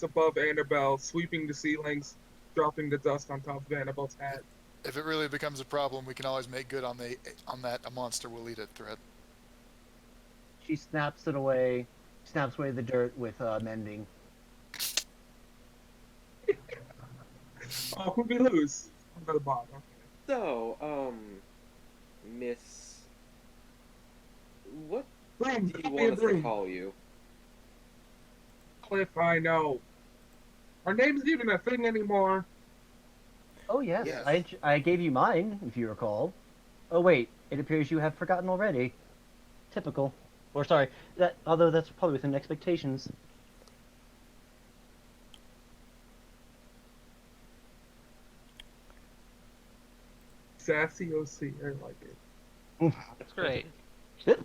above Annabelle, sweeping the ceilings, dropping the dust on top of Annabelle's hat. If it really becomes a problem, we can always make good on that a monster will eat it threat. She snaps it away, snaps away the dirt with mending. Oh, who'd we lose? I'm at the bottom. So, Miss, what Broom, do you call me a want us to broom. call you? Cliff, I know. Our name's even a thing anymore. Oh yes, Yes. I gave you mine, if you recall. Oh wait, it appears you have forgotten already. Typical. Or sorry, although that's probably within expectations. Sassy OC, I like it. That's great.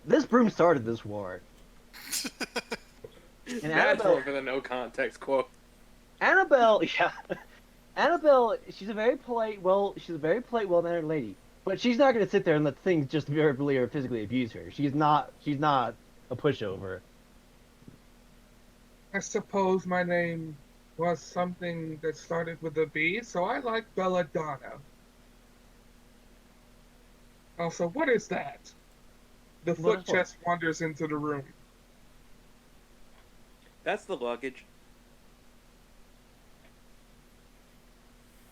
This broom started this war. And That's Annabelle, one for the no context quote. Annabelle, yeah, Annabelle. She's a very polite, well-mannered lady. But she's not going to sit there and let things just verbally or physically abuse her. She's not. She's not a pushover. I suppose my name was something that started with a B, so I like Belladonna. Also, what is that? The What foot is what? chest wanders into the room. That's the luggage.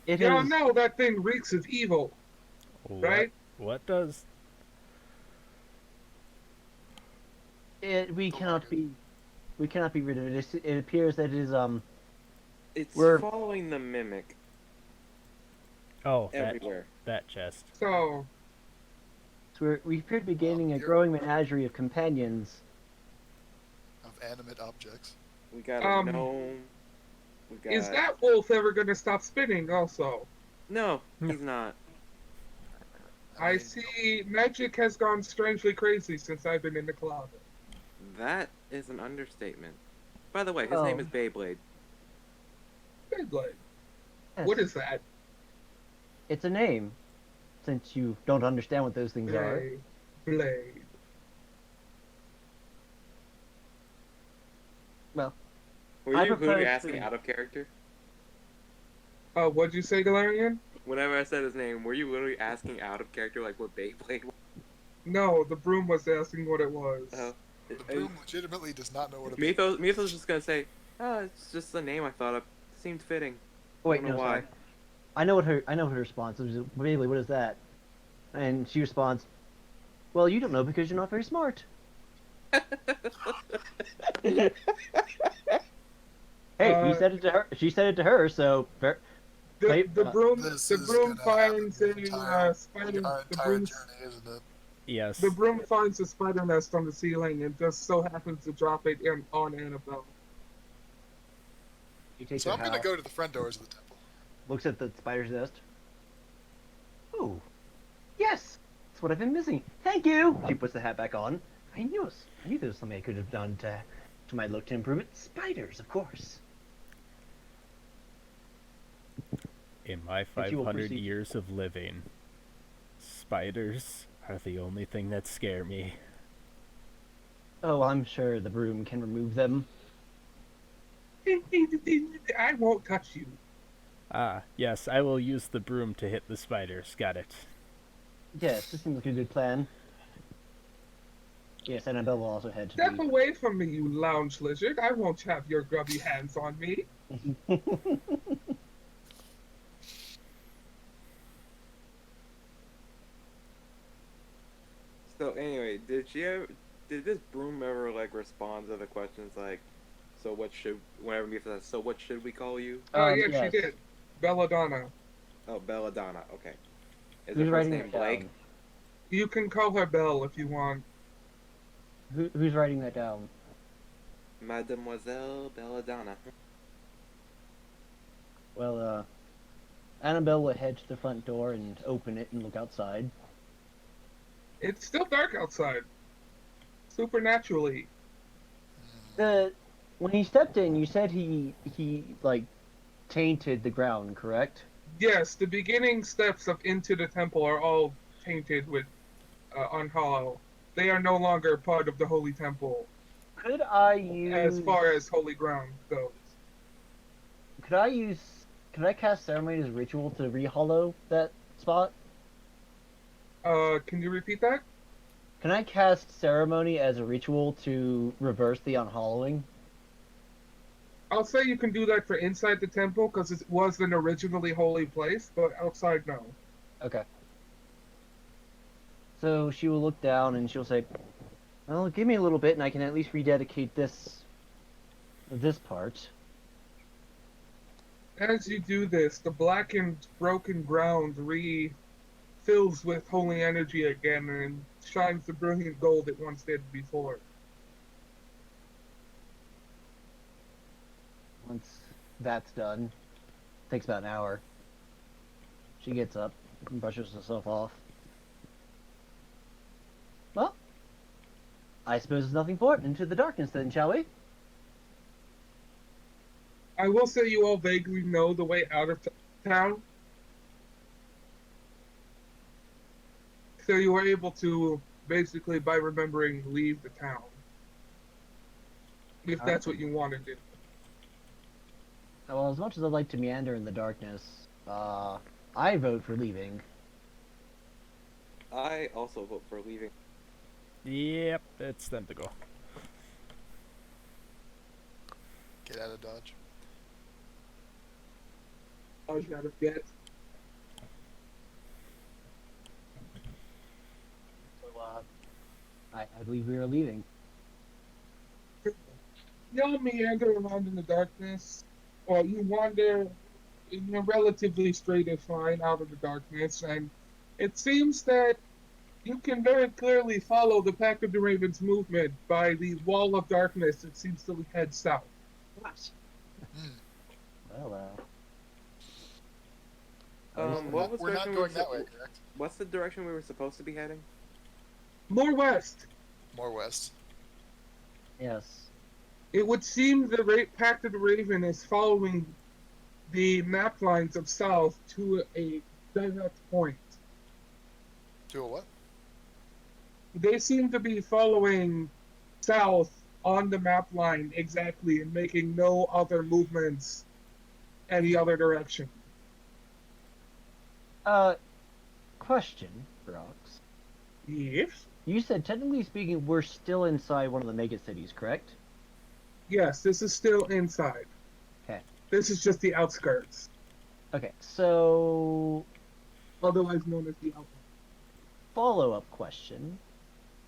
It Y'all is. know that thing reeks of evil, right? What does? We cannot be. We cannot be rid of it. It appears that it is It's We're- following the mimic Oh, everywhere. that chest. So, we appear to be gaining a growing menagerie of companions. Of animate objects. We got a Um, gnome. We got... is that wolf ever gonna stop spinning also? No, he's not. I mean, see magic has gone strangely crazy since I've been in the closet. That is an understatement. By the way, his Oh. name is Beyblade. Beyblade. Yes. What is that? It's a name. Since you don't understand what those things are. Blade. Well, Were I you propose asking to- out of character? What'd you say, Galarian? Whenever I said his name, were you literally asking out of character, like what Beyblade was? No, the broom was asking what it was. Oh. The broom legitimately does not know what a Mythos was just gonna say, oh, it's just the name I thought of. Seemed fitting. wait, don't know no, why. sorry. I know what her response is. Basically, what is that? And she responds, "Well, you don't know because you're not very smart." Hey, he said it to her. She said it to her. So The Wait, broom This the is broom gonna happen finds the a entire, spider. our The entire broom journey, isn't it? Yes. the broom finds a spider nest on the ceiling and just so happens to drop it on Annabelle. she takes So her I'm gonna hat go to the front doors of the temple. looks at the spider's nest. Oh, yes, that's what I've been missing. Thank you. She puts the hat back on. I knew there was something I could have done to my look to improve it. Spiders, of course. In my But you will 500 proceed. years of living, spiders are the only thing that scare me. Oh, I'm sure the broom can remove them. I won't touch you. Ah, yes, I will use the broom to hit the spiders. Got it. Yes, this seems like a good plan. Yes, Annabelle will also head to Step the... away from me, you lounge lizard. I won't have your grubby hands on me. So anyway, did this broom ever like respond to the questions like, so what should whenever me says, so what should we call you? Yeah, yes. she did. Belladonna. Oh, Belladonna. Okay. Is Who's her first writing name that Blake? down? You can call her Belle if you want. Who's writing that down? Mademoiselle Belladonna. Well, Annabelle will head to the front door and open it and look outside. It's still dark outside. Supernaturally. When he stepped in, you said he like tainted the ground, correct? Yes, the beginning steps of Into the Temple are all tainted with unhollow. They are no longer part of the Holy Temple Could I use as far as holy ground goes. could I cast ceremony as a ritual to rehollow that spot? Can you repeat that? Can I cast ceremony as a ritual to reverse the unhollowing? I'll say you can do that for inside the temple because it was an originally holy place, but outside, no. Okay. So she will look down and she'll say, "Well, give me a little bit, and I can at least rededicate this part." As you do this, the blackened, broken ground refills with holy energy again and shines the brilliant gold it once did before. Once that's done, takes about an hour. She gets up and brushes herself off. Well, I suppose there's nothing for it. Into the darkness then, shall we? I will say you all vaguely know the way out of town. So you were able to, basically, by remembering, leave the town. If that's what you want to do. Well, as much as I'd like to meander in the darkness, I vote for leaving. I also vote for leaving. Yep, it's time to go. Get out of Dodge. I was out of get. So, I believe we are leaving. Y'all meander around in the darkness, or you wander in a relatively straight line out of the darkness, and it seems that you can very clearly follow the Pack of the Ravens movement by the wall of darkness that seems to head south. Well, What was We're not direction we going were that way, correct? What's the direction we were supposed to be heading? More west. More west. yes. It would seem the Pack of the Raven is following the map lines of south to a direct point. To a what? They seem to be following south on the map line exactly and making no other movements any other direction. Question, Brox. Yes? You said, technically speaking, we're still inside one of the mega cities, correct? Yes, this is still inside. Okay. This is just the outskirts, Okay, so otherwise known as the outskirts. follow-up question.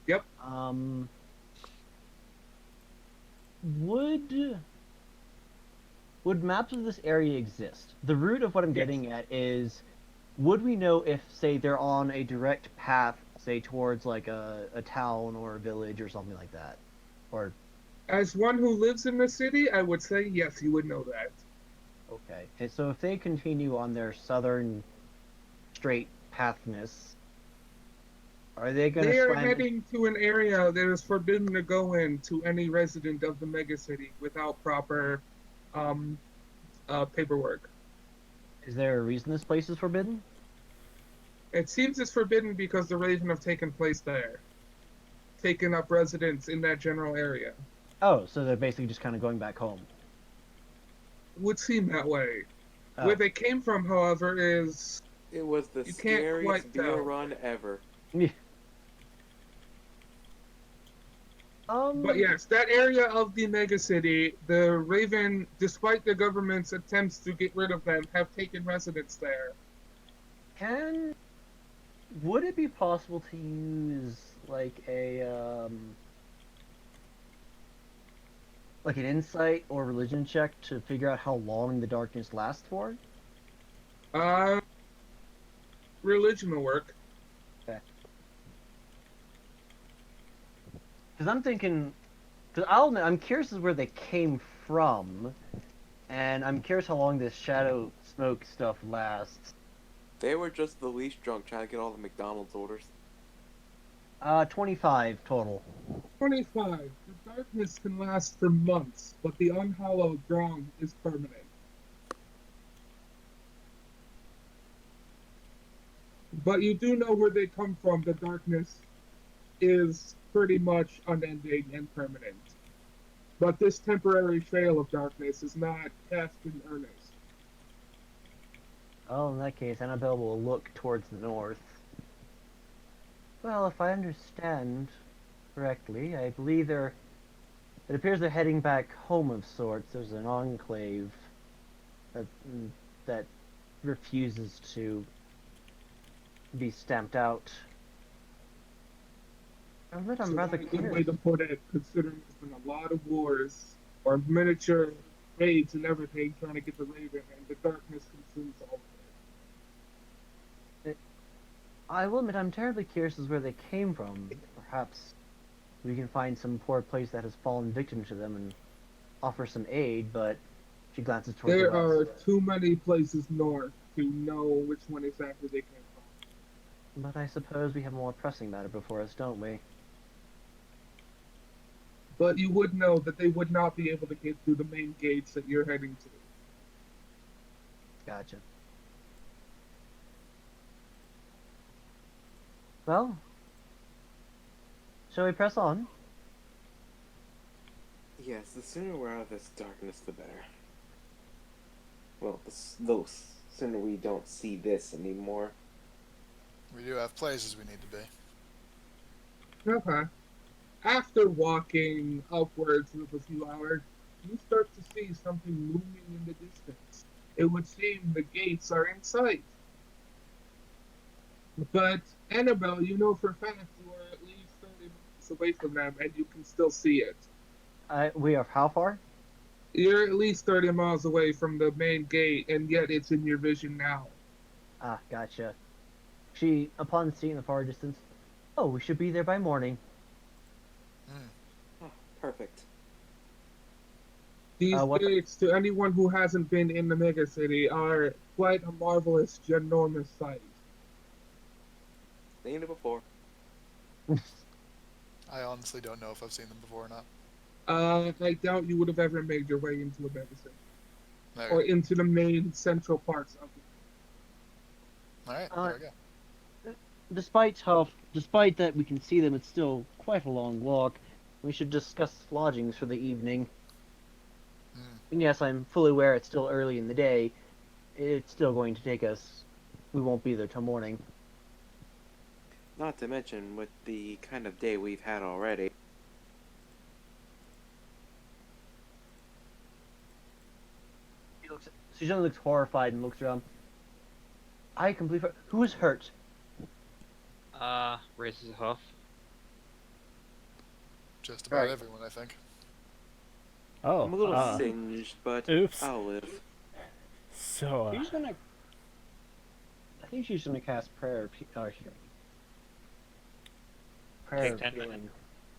Yep. Would maps of this area exist? The root of what I'm Yes. getting at is, would we know if, say, they're on a direct path, say, towards like a town or a village or something like that? Or, As one who lives in the city, I would say yes, you would know that. okay. And so if they continue on their southern straight pathness, are they going They are to heading to an area that is forbidden to go in to any resident of the megacity without proper paperwork. Is there a reason this place is forbidden? It seems it's forbidden because the Raven have taken place there, taken up residence in that general area. Oh, so they're basically just kind of going back home. It would seem that way. Oh. Where they came from, however, is It was the You can't scariest quite beer tell. run ever. But yes, that area of the megacity, the Raven, despite the government's attempts to get rid of them, have taken residence there. Would it be possible to use like like an insight or religion check to figure out how long the darkness lasts for? Religion will work. Because I'm thinking, because I'll admit, I'm curious as where they came from, and I'm curious how long this shadow smoke stuff lasts. They were just the least drunk trying to get all the McDonald's orders. 25 total. 25. The darkness can last for months, but the unhallowed ground is permanent. But you do know where they come from. The darkness is pretty much unending and permanent. But this temporary trail of darkness is not cast in earnest. Well, in that case, Annabelle will look towards the north. Well, if I understand correctly, I believe it appears they're heading back home of sorts. There's an enclave that refuses to be stamped out. I'm rather That's a good way curious. to put it, considering there's been a lot of wars or miniature raids and everything trying to get the Raven, and the darkness consumes all of it. I will admit I'm terribly curious as where they came from. Perhaps we can find some poor place that has fallen victim to them and offer some aid, but she glances towards There the are west. too many places north to know which one exactly they came from. But I suppose we have a more pressing matter before us, don't we? But you would know that they would not be able to get through the main gates that you're heading to. Gotcha. Well, shall we press on? Yes, the sooner we're out of this darkness, the better. Well, sooner we don't see this anymore. We do have places we need to be. Okay. After walking upwards with a few hours, you start to see something looming in the distance. It would seem the gates are in sight. But Annabelle, you know for a fact you are at least 30 minutes away from them and you can still see it. We are how far? You're at least 30 miles away from the main gate, and yet it's in your vision now. Ah, gotcha. She, upon seeing the far distance, oh, we should be there by morning. Oh, perfect. These what- gates, to anyone who hasn't been in the megacity, are quite a marvelous, ginormous sight. Seen it before. I honestly don't know if I've seen them before or not. I doubt you would have ever made your way into a megacity. There. Or into the main central parts of it. All right, there we go. Despite that we can see them, it's still quite a long walk. We should discuss lodgings for the evening. And yes, I'm fully aware it's still early in the day. It's still going to take us. We won't be there till morning. Not to mention with the kind of day we've had already. Suzanne looks horrified and looks around. I completely. Who is hurt? Raises a hoof. Just about Right. everyone, I think. Oh, I'm a little singed, but oops. I'll live. So, She's gonna. I think she's gonna cast prayer. Prayer Take of 10 healing.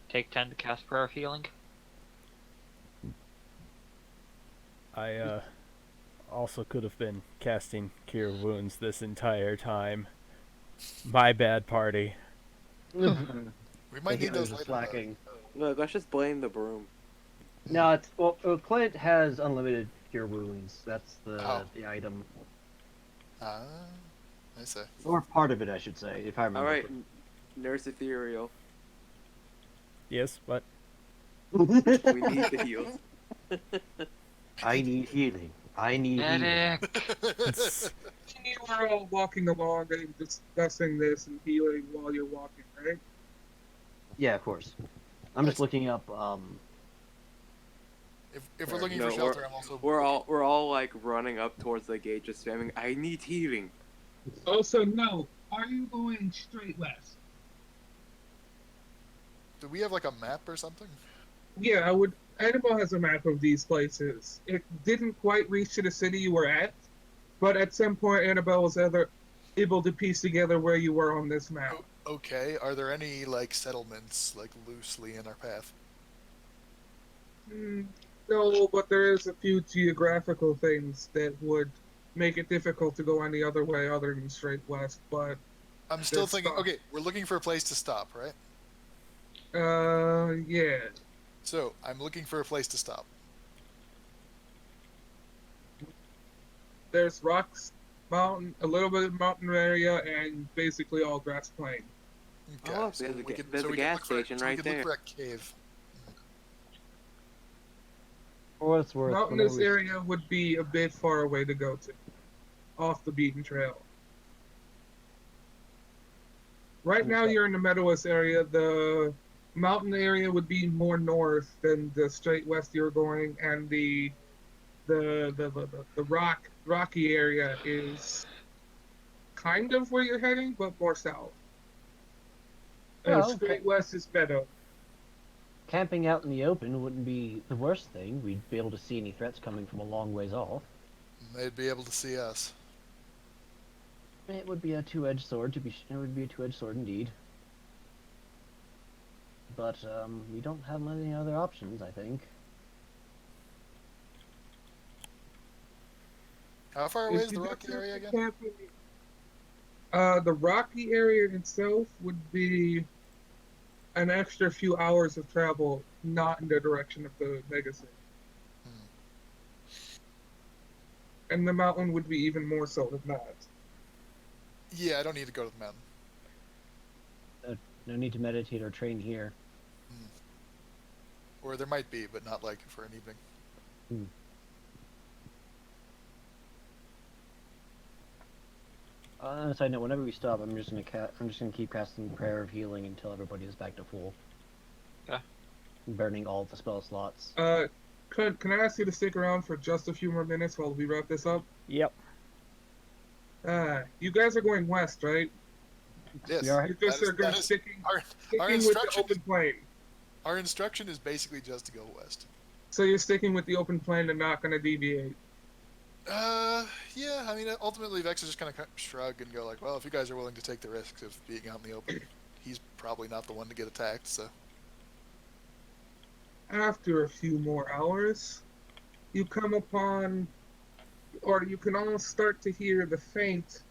Take 10 to cast prayer of healing. I also could have been casting Cure Wounds this entire time. My bad, party. We might The need those healers are later. slacking. Look, let's just blame the broom. No, it's Clint has unlimited cure wounds. That's Oh. the item, Ah, I see. or part of it, I should say, if I remember. Alright, Nurse Ethereal. Yes, but We need the heals. I need healing. I need healing. Medic! You are all walking along and discussing this and healing while you're walking, right? Yeah, of course. I'm just looking up. If we're looking No, for shelter, I'm also. We're all like running up towards the gate, just spamming. I need healing. Also, no. Are you going straight west? Do we have like a map or something? Yeah, I would. Annabelle has a map of these places. It didn't quite reach to the city you were at, but at some point Annabelle was able to piece together where you were on this map. Okay. Are there any like settlements like loosely in our path? No, but there is a few geographical things that would make it difficult to go any other way other than straight west. But I'm still Let's thinking. stop. Okay, we're looking for a place to stop, right? yeah. So I'm looking for a place to stop. There's rocks, mountain, a little bit of mountain area, and basically all grass plain. Okay. Oh, look, there's a we can- there's a we can gas look for station so right we can there. look for a cave. For what it's worth, Mountainous whenever area would be a bit far away to go to, off the beaten trail. Right now, you're in the meadowous area. The mountain area would be more north than the straight west you're going, and the rocky area is kind of where you're heading, but more south. Oh, Straight okay. west is better. camping out in the open wouldn't be the worst thing. We'd be able to see any threats coming from a long ways off. They'd be able to see us. It would be a two-edged sword. It would be a two-edged sword indeed. But we don't have many other options, I think. How far away If is you the do rocky choose area to again? camp the rocky area itself would be an extra few hours of travel, not in the direction of the megacity. And the mountain would be even more so than that. Yeah, I don't need to go to the mountain. No need to meditate or train here. Or there might be, but not like for an evening. On a side note, whenever we stop, I'm just gonna keep casting Prayer of Healing until everybody is back to full. Yeah. Burning all of the spell slots. Can I ask you to stick around for just a few more minutes while we wrap this up? Yep. You guys are going west, right? Yes. We are- You just That is- are going that is- sticking our with the instruction open plain. Our instruction is basically just to go west. So you're sticking with the open plain and not going to deviate. Yeah, I mean, ultimately Vex is just going to shrug and go like, well, if you guys are willing to take the risks of being out in the open, he's probably not the one to get attacked, so. After a few more hours, you come upon, or you can almost start to hear the faint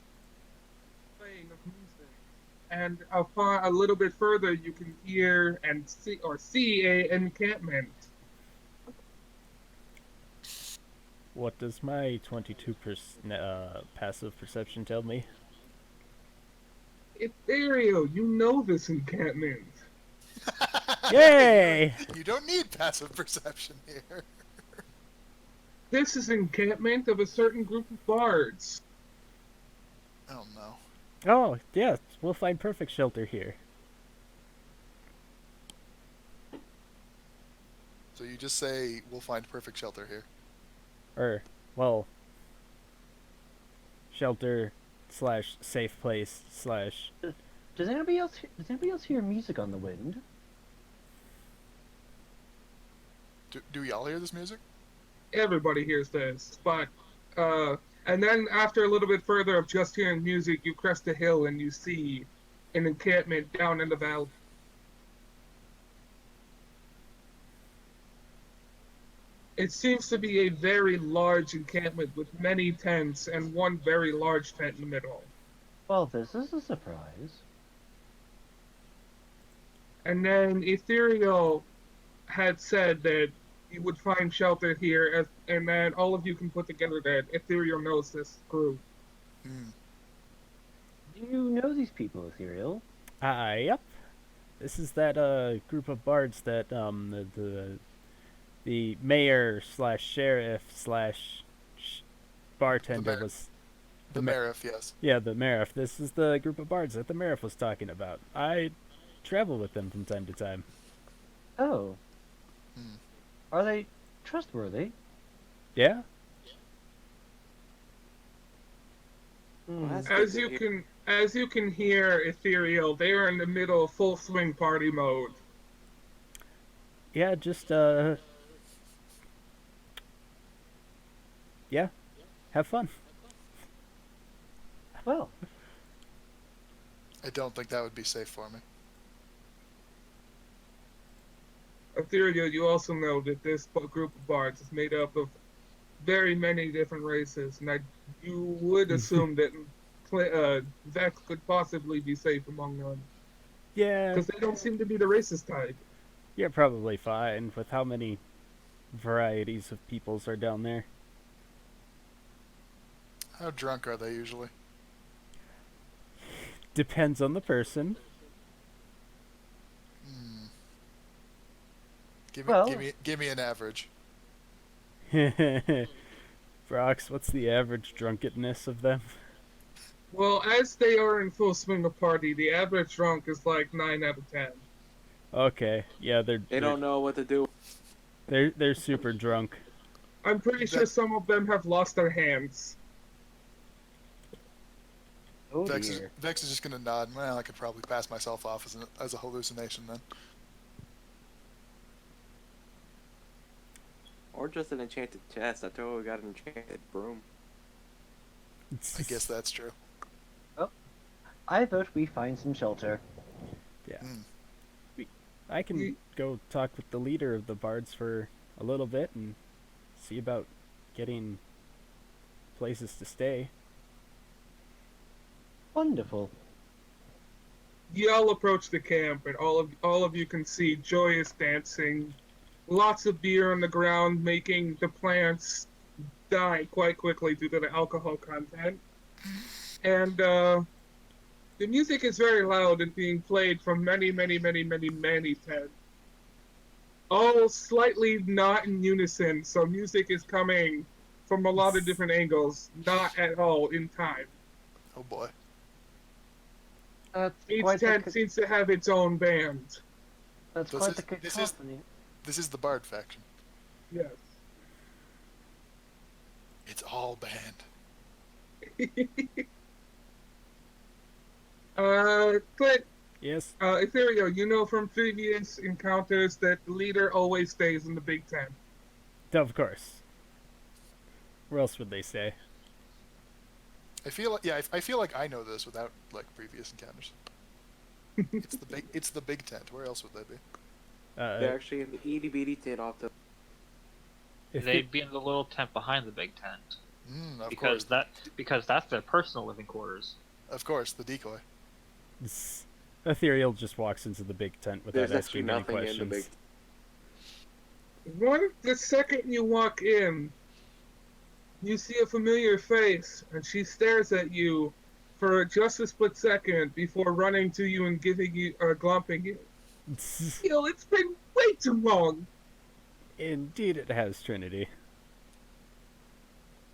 playing of music. And upon a little bit further, you can hear and see a encampment. What does my 22% passive perception tell me? Ethereal, you know this encampment. Yay! You don't need passive perception here. This is encampment of a certain group of bards. Oh no. Oh, yeah, we'll find perfect shelter here. So you just say, we'll find perfect shelter here. Or, well, shelter / safe place / Does anybody else hear music on the wind? Do y'all hear this music? Everybody hears this, but and then after a little bit further of just hearing music, you crest a hill and you see an encampment down in the valley. It seems to be a very large encampment with many tents and one very large tent in the middle. Well, this is a surprise. And then Ethereal had said that you would find shelter here, and then all of you can put together that Ethereal knows this group. Do you know these people, Ethereal? Yep. This is that group of bards that the mayor / sheriff / bartender was. The Marif, yes. Yeah, the Marif. This is the group of bards that the Marif was talking about. I travel with them from time to time. Oh. Are they trustworthy? Yeah? That's As good to you hear. can hear, Ethereal, they are in the middle of full swing party mode. Yeah, just, yeah. Have fun. Well, I don't think that would be safe for me. Ethereal, you also know that this group of bards is made up of very many different races, and you would assume that Vex could possibly be safe among them. Yeah, Because they don't seem to be the racist type. you're probably fine with how many varieties of peoples are down there. How drunk are they usually? Depends on the person. Give Well- me an average. Brox, what's the average drunkenness of them? Well, as they are in full swing of party, the average drunk is like 9 out of 10. Okay, yeah, They don't know what to do. they're super drunk. I'm pretty sure some of them have lost their hands. Oh Vex is, dear. Vex is just gonna nod. Well, I could probably pass myself off as a hallucination then. Or just an enchanted chest. I totally got an enchanted broom. I guess that's true. I vote we find some shelter. I can go talk with the leader of the bards for a little bit and see about getting places to stay. Wonderful. You all approach the camp, and all of you can see joyous dancing, lots of beer on the ground, making the plants die quite quickly due to the alcohol content. And the music is very loud and being played from many tents. All slightly not in unison, so music is coming from a lot of different angles, not at all in time. Oh boy. That's Each quite tent the, seems to have its own band. that's This quite is- the this is- cacophony. This is the Bard faction. Yes. It's all band. Clint, Yes. Ethereal, you know from previous encounters that the leader always stays in the big tent. Of course. Where else would they say? I feel like I feel like I know this without like previous encounters. It's the big tent. Where else would they be? They're actually in the itty bitty tent off the. If They'd be in the little tent behind the big tent Of because course. because that's their personal living quarters. Of course, the decoy. Ethereal just walks into the big tent without There's actually asking any nothing in the questions. big. The second you walk in, you see a familiar face, and she stares at you for just a split second before running to you and giving you glumping you. Yo, it's been way too long. Indeed, it has, Trinity.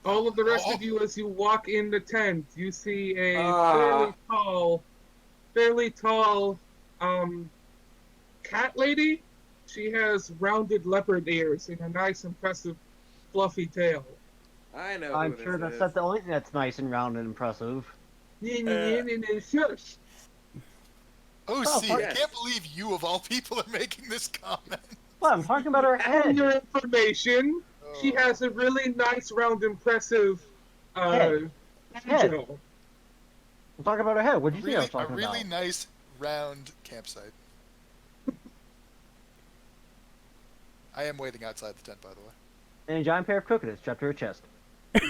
All of the rest of you, as you walk in the tent, you see a Ah. fairly tall, cat lady. She has rounded leopard ears and a nice, impressive, fluffy tail. I know. I'm who sure this that's is. not the only thing that's nice and round and impressive. Shush. Oh, Oh, see, fuck I yes. can't believe you of all people are making this comment. Well, I'm talking about her For head. your information, she Oh. has a really nice, round, impressive Head. angel. I'm talking about her head. What do you think I was a talking really about? nice round campsite. I am waiting outside the tent, by the way. And a giant pair of coconuts strapped to her chest. The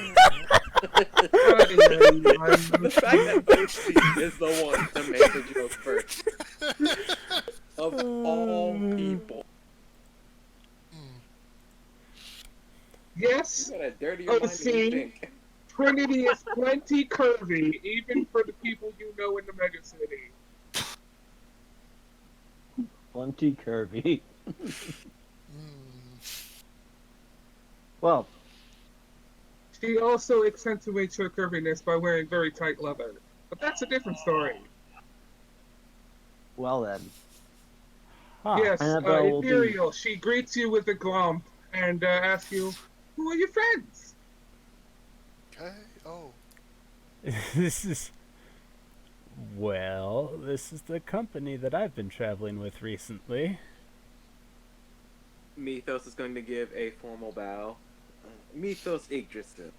fact that Lucy is the one to make the joke first. Of all people. Yes, You got a dirtier Oh, mind than see? you think. Trinity is plenty curvy, even for the people you know in the mega city. Plenty curvy. Mm. Well, She also accentuates her curviness by wearing very tight leather. But that's a different story. well then. Huh. Yes, Annabelle will be- Ethereal, she greets you with a glomp and asks you, who are your friends? Okay. Oh. This is. Well, this is the company that I've been traveling with recently. Mythos is going to give a formal bow. Mythos Yggdrasil.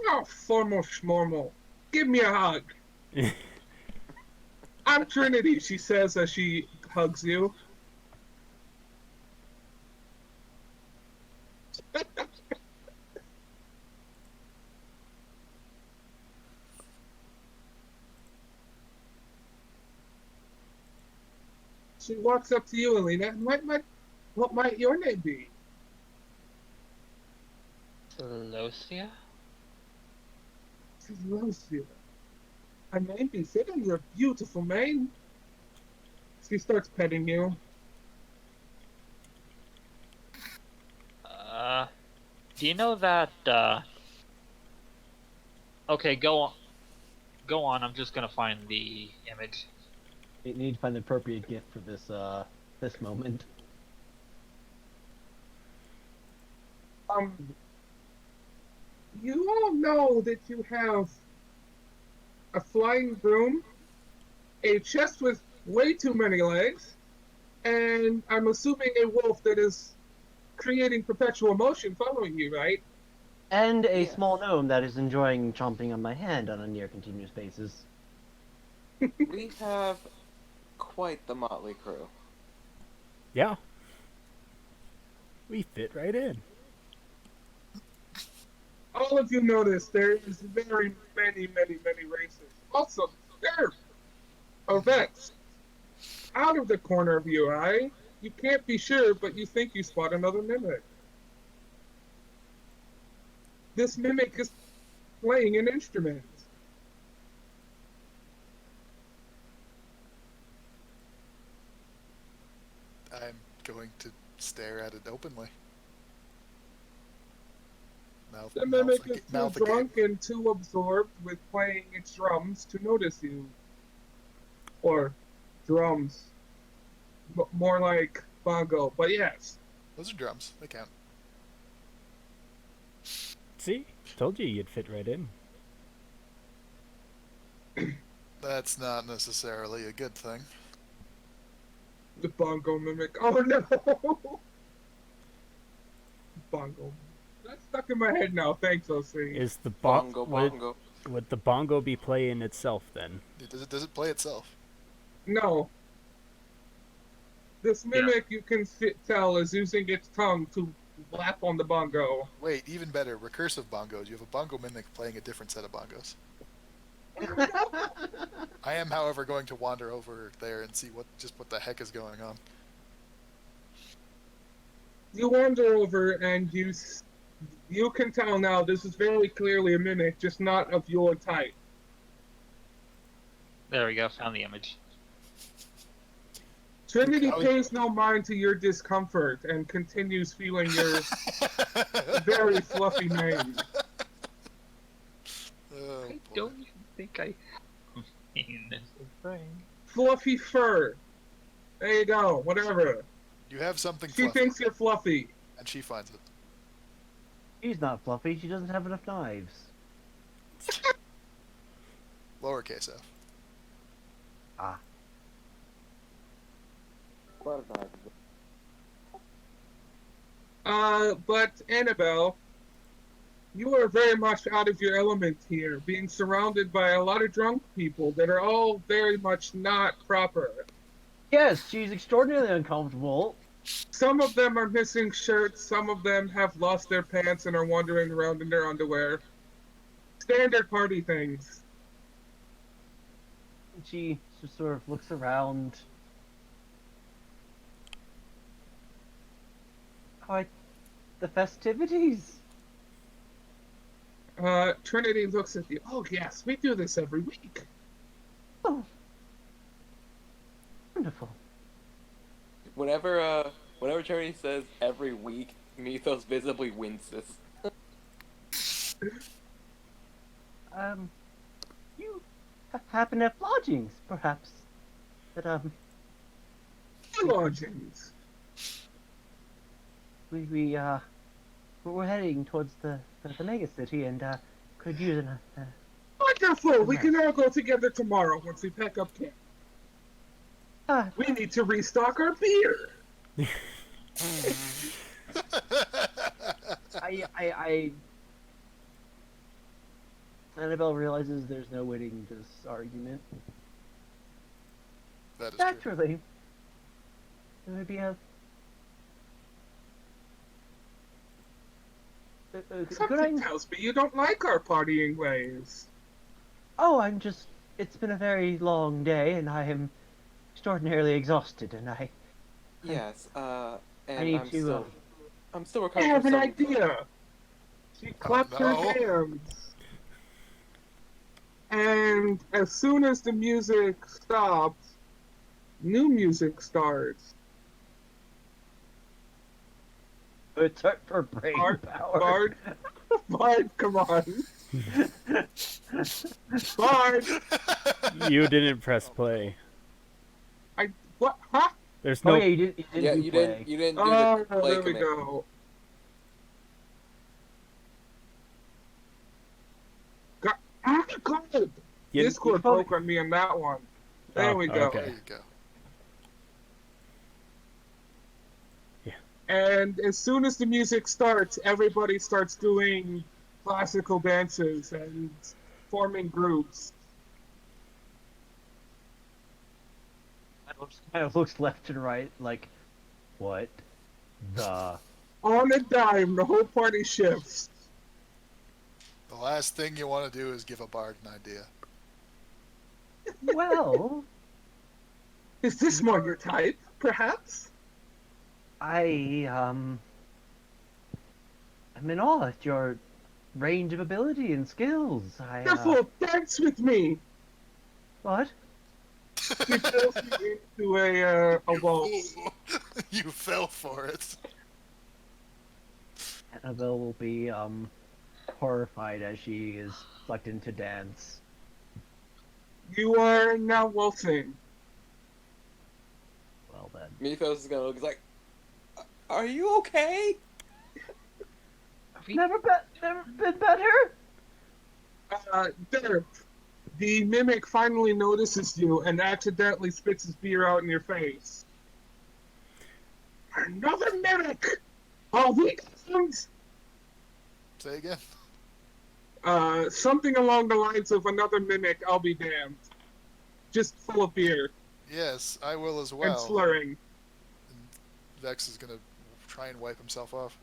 Oh, formal schmormal. Give me a hug. I'm Trinity, she says as she hugs you. She walks up to you, Alina. What might your name be? Lucia? Lucia. A name befitting your beautiful mane. She starts petting you. Do you know that? Okay, go on. Go on. I'm just gonna find the image. You need to find the appropriate gift for this moment. You all know that you have a flying broom, a chest with way too many legs, and I'm assuming a wolf that is creating perpetual motion following you, right? And a Yes. small gnome that is enjoying chomping on my hand on a near continuous basis. We have quite the motley crew. Yeah. We fit right in. All of you notice there is very many races. Also, there are vets. Out of the corner of your eye, you can't be sure, but you think you spot another mimic. This mimic is playing an instrument. I'm going to stare at it openly. Mouth, The mimic mouth, is too mouth agape. drunk and too absorbed with playing its drums to notice you. Or drums. More like bongo, but yes. Those are drums. They count. See? Told you you'd fit right in. That's not necessarily a good thing. The bongo mimic. Oh no! Bongo. That's stuck in my head now. Thanks, OC. Is the Bongo, would, bongo. would the bongo be playing itself then? Does it play itself? No. This mimic, you can tell, is using its tongue to lap on the bongo. Wait, even better. Recursive bongos. You have a bongo mimic playing a different set of bongos. I am, however, going to wander over there and see what the heck is going on. You wander over and you can tell now this is very clearly a mimic, just not of your type. There we go. Found the image. Trinity Okay. pays no mind to your discomfort and continues feeling your very fluffy mane. Oh, I boy. don't even think I. This is thing. Fluffy fur. There you go, whatever. You have something She fluffy, thinks you're fluffy. and she finds it. She's not fluffy, she doesn't have enough knives. Lowercase f. But Annabelle, you are very much out of your element here, being surrounded by a lot of drunk people that are all very much not proper. Yes, she's extraordinarily uncomfortable. Some of them are missing shirts, some of them have lost their pants and are wandering around in their underwear. Standard party things. She just sort of looks around. Quite the festivities. Trinity looks at you. Oh yes, we do this every week. Oh, wonderful. Whenever Trinity says every week, Mythos visibly winces. You happen to have lodgings, perhaps? That Lodgings. we're heading towards the mega city and could use an Wonderful! We can all go together tomorrow once we pack up camp. We need to restock our beer. Annabelle realizes there's no winning this argument. That is true. Naturally, there would be a good Something idea. tells me you don't like our partying ways. Oh, it's been a very long day, and I am extraordinarily exhausted, and Yes, and I need I'm to, still, I'm still I recovering have from an some. idea. She claps her no. hands. And as soon as the music stops, new music starts. puts up for brain Bard, power. Bard, Bard, come on. Bard! You didn't press play. What? Huh? There's Oh no. yeah, you didn't Yeah, do you play. didn't do Oh, the play there we command. go. Good. You- Discord broke on me on that one. There Oh, we go. okay. There you go. And as soon as the music starts, everybody starts doing classical dances and forming groups. Kind of looks left and right, like, what the? On a dime, the whole party shifts. The last thing you want to do is give a bard an idea. Well, Is this more your type, perhaps? I'm in awe at your range of ability and skills. Wonderful, dance with me. What? He throws me into a waltz. Ooh, you fell for it. Annabelle will be horrified as she is sucked into dance. You are now waltzing. Well then. Mythos is gonna look like, are you okay? Never been better. Derp, the mimic finally notices you and accidentally spits his beer out in your face. Another mimic! Oh, weekends! Say again. Something along the lines of another mimic, I'll be damned. Just full of beer Yes, I will as and well. slurring. And Vex is gonna try and wipe himself off.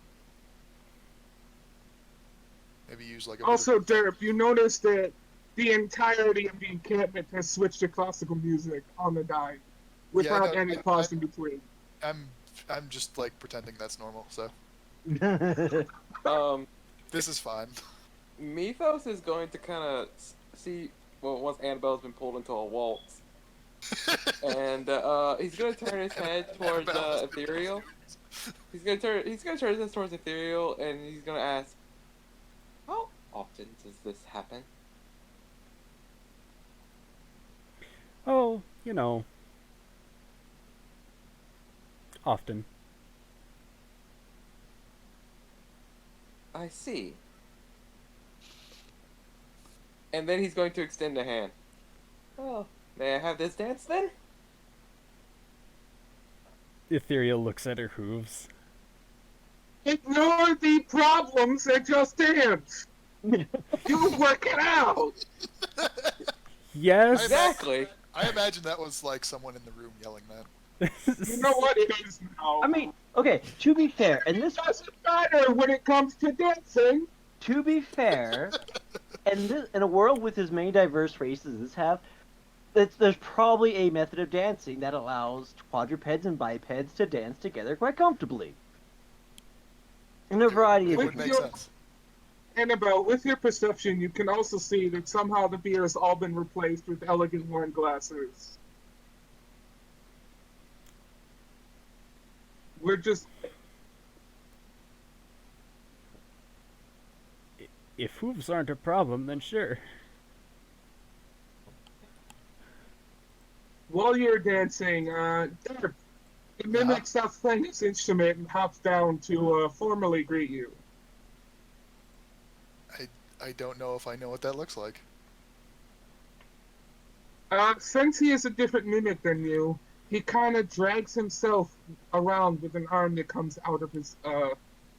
Maybe use like a. Also, Derp, you notice that the entirety of the encampment has switched to classical music on the dime, without know, any pause in between. I'm just like pretending that's normal. So Um, this is fine. Mythos is going to kind of see. Well, once Annabelle's been pulled into a waltz, and he's gonna turn his head towards Ethereal. He's gonna turn his head towards Ethereal, and he's gonna ask, "How often does this happen?" Oh, you know. Often. I see. And then he's going to extend a hand. Oh, may I have this dance then? Ethereal looks at her hooves. Ignore the problems and just dance! You work it out! Yes. Exactly. I imagine that was like someone in the room yelling that. You know what it is now. I mean, okay, to be fair, and this It doesn't matter when it comes to dancing. to be fair, in a world with as many diverse races as this have, there's probably a method of dancing that allows quadrupeds and bipeds to dance together quite comfortably. In a variety It of would different make your- sense. Annabelle, with your perception, you can also see that somehow the beer has all been replaced with elegant wine glasses. We're just... If hooves aren't a problem, then sure. While you're dancing, Derp, the mimic stops playing his instrument and hops down to formally greet you. I don't know if I know what that looks like. Since he is a different mimic than you, he kind of drags himself around with an arm that comes out of his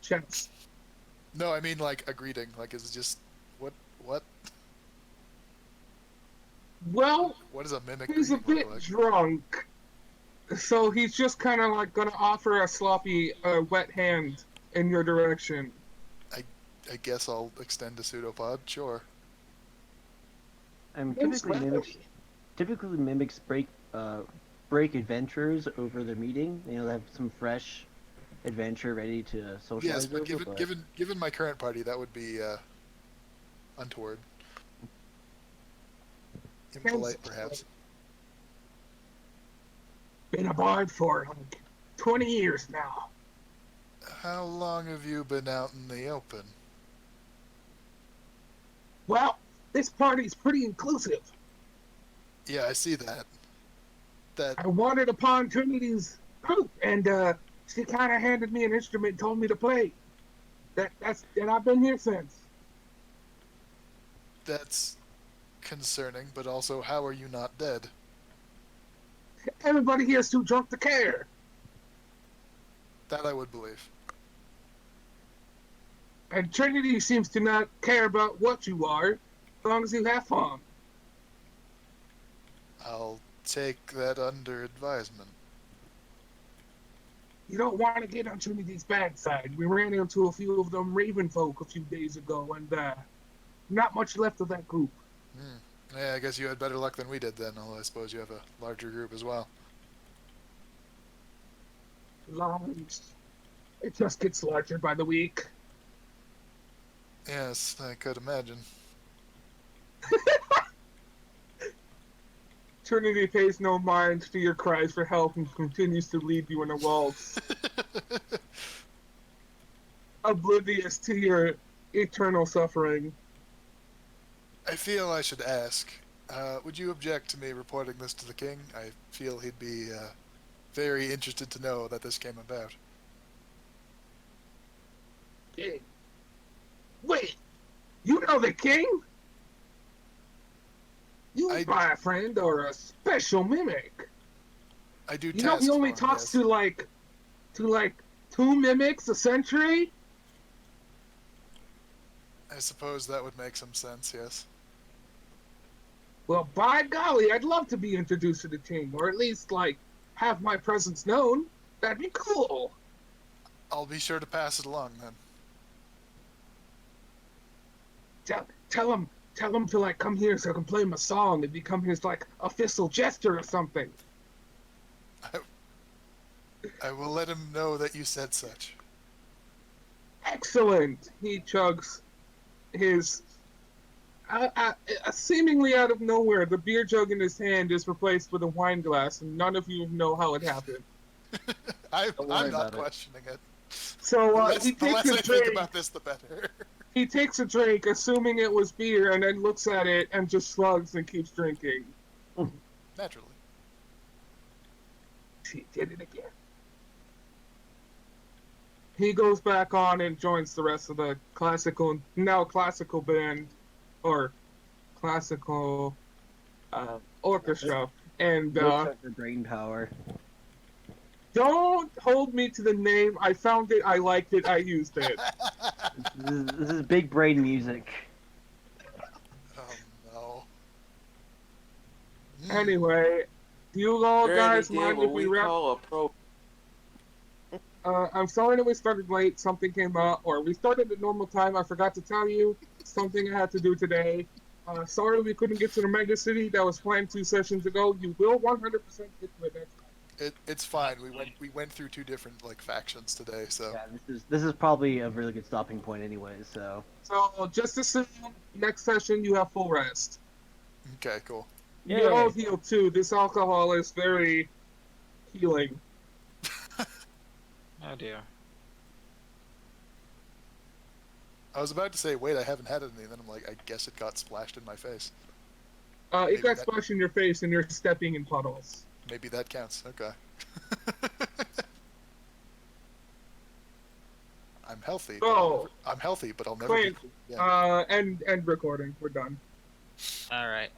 chest. No, I mean like a greeting. Like is it just what Well, what does a mimic he's a greeting bit look like? drunk, so he's just kind of like gonna offer a sloppy, wet hand in your direction. I guess I'll extend a pseudopod. Sure. Typically mimics break adventurers over the meeting. You know, they have some fresh adventure ready to socialize Yes, but over, given my current party, that would be untoward. Impolite, perhaps. Been a bard for like 20 years now. How long have you been out in the open? Well, this party's pretty inclusive. Yeah, I see that. That I wandered upon Trinity's group, and she kind of handed me an instrument and told me to play. And I've been here since. that's concerning, but also, how are you not dead? Everybody here's too drunk to care. That I would believe. And Trinity seems to not care about what you are, as long as you have fun. I'll take that under advisement. You don't want to get on Trinity's bad side. We ran into a few of them Raven folk a few days ago, and not much left of that group. Yeah, I guess you had better luck than we did then, although I suppose you have a larger group as well. Large. It just gets larger by the week. Yes, I could imagine. Trinity pays no mind to your cries for help and continues to lead you in a waltz, oblivious to your eternal suffering. I feel I should ask, would you object to me reporting this to the king? I feel he'd be very interested to know that this came about. King. Wait, you know the king? You by a friend or a special mimic? I do You know he tasks only for him, talks yes. to like 2 mimics a century? I suppose that would make some sense, yes. Well, by golly, I'd love to be introduced to the team, or at least, like, have my presence known. That'd be cool. I'll be sure to pass it along then. Tell him to, like, come here so I can play him a song and become his, like, official jester or something. I will let him know that you said such. Excellent. He chugs his... seemingly out of nowhere, the beer jug in his hand is replaced with a wine glass, and none of you know how it happened. I'm Don't worry not about it. questioning it. So The he less takes I a think drink. about this, the better. He takes a drink, assuming it was beer, and then looks at it and just shrugs and keeps drinking. Naturally. She did it again. He goes back on and joins the rest of the classical band, or classical orchestra. And Looks like the brain power. don't hold me to the name. I found it. I liked it. I used it. This is big brain music. Oh no. Anyway, do you all Barely guys did mind what if we we wrap? call a pro. I'm sorry that we started late. Something came up, or we started at normal time. I forgot to tell you something I had to do today. Sorry we couldn't get to the Mega City. That was planned 2 sessions ago. You will 100% get to it next time. It's fine. We went through 2 different factions today, so Yeah, this is probably a really good stopping point, anyways. So So just assume next session you have full rest. okay, cool. You're Yay. all healed too. This alcohol is very healing. Oh dear. I was about to say, wait, I haven't had any, and then I'm like, I guess it got splashed in my face. It Maybe got that- splashed in your face and you're stepping in puddles. Maybe that counts. Okay. I'm healthy. But Oh. I'm healthy, but I'll never Clint, be. Yeah. and recording. We're done. All right.